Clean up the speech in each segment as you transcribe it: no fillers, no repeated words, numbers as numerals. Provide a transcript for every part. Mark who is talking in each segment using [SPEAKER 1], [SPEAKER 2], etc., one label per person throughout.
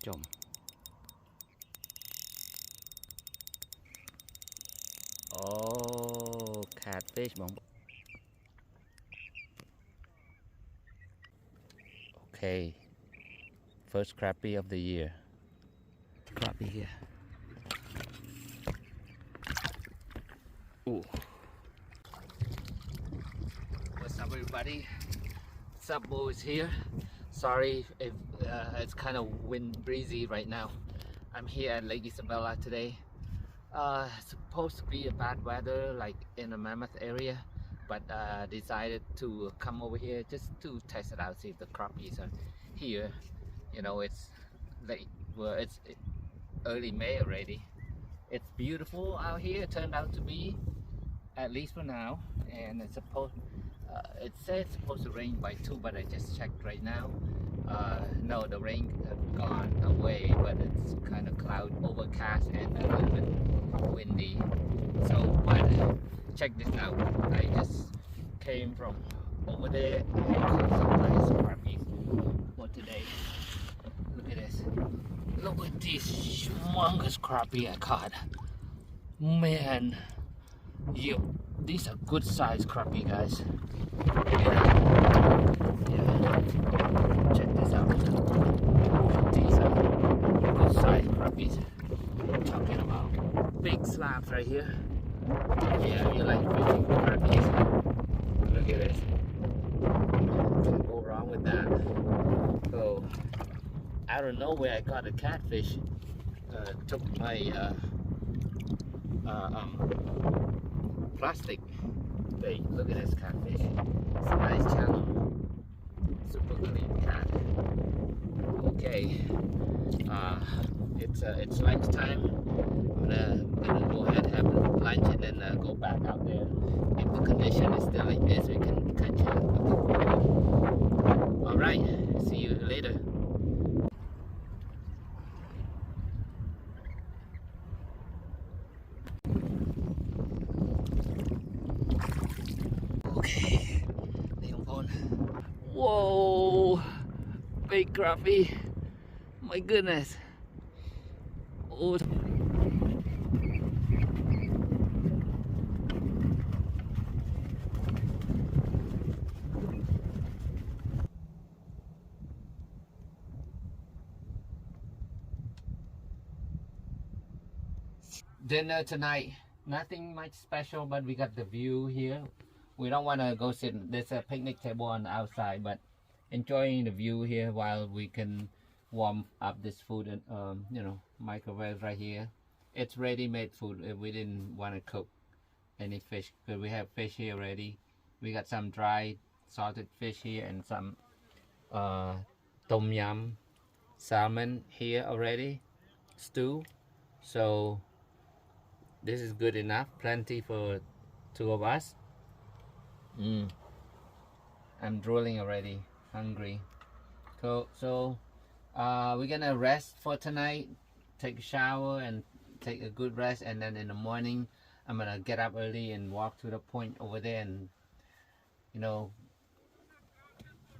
[SPEAKER 1] chồng. Oh, catfish bóng. Okay, first crappie of the year. Crappie here. Ooh. What's up, everybody? What's up, boys? Here. Sorry if it's kind of wind breezy right now. I'm here at Lake Isabella today. It's supposed to be a bad weather like in the Mammoth area, but decided to come over here just to test it out, see if the crappies are here. You know, it's late, well, it's early May already. It's beautiful out here. It turned out to be, at least for now, and it's supposed it said it's supposed to rain by 2, but I just checked right now. No, the rain has gone away, but it's kind of cloud overcast and a little bit windy. So, but check this out. I just came from over there and caught some nice crappies for today. Look at this. Look at this humongous crappie I caught. Man, these are good size crappie, guys. Yeah. Check this out. These are good size crappies. I'm talking about big slabs right here. Yeah, you like fishing crappies. Look at this. Can't go wrong with that. So, I don't know where I got a catfish. Took my plastic bait. Look at this catfish. It's a nice channel. Super clean cat. Okay. It's lunchtime. I'm gonna go ahead and have lunch and then go back out there. If the condition is still like this, we can catch it. All right. See you later. Okay, whoa, big crappie, my goodness. Oh. Dinner tonight, nothing much special, but we got the view here. We don't want to go sit, there's a picnic table on the outside, but enjoying the view here while we can warm up this food and you know, microwave right here. It's ready-made food. We didn't want to cook any fish because we have fish here already. We got some dried salted fish here and some tom yum salmon here already, stew. So this is good enough, plenty for 2 of us. I'm drooling already, hungry. So we're gonna rest for tonight, take a shower and take a good rest, and then in the morning I'm gonna get up early and walk to the point over there and, you know,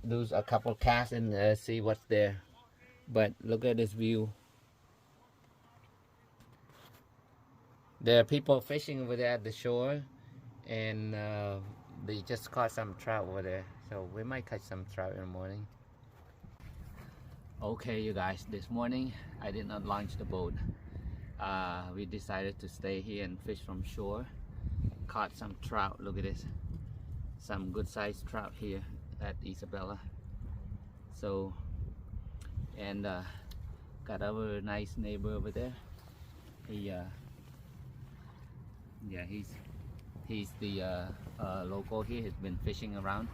[SPEAKER 1] do a couple casts and see what's there. But look at this view. There are people fishing over there at the shore, and they just caught some trout over there, so we might catch some trout in the morning. Okay, you guys, this morning I did not launch the boat. We decided to stay here and fish from shore. Caught some trout. Look at this, some good sized trout here at Isabella. So, and got our nice neighbor over there. He yeah, he's the local here. He's been fishing around,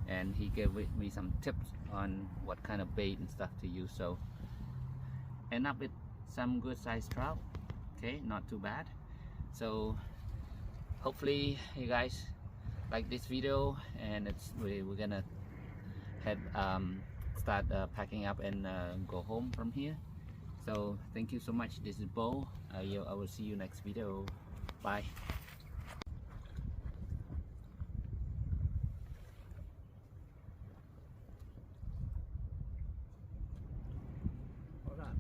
[SPEAKER 1] and he gave me some tips on what kind of bait and stuff to use. So end up with some good sized trout. Okay, not too bad. So hopefully you guys like this video, and we're gonna head start packing up and go home from here. So thank you so much. This is Bo. I will see you next video. Bye. Hold on.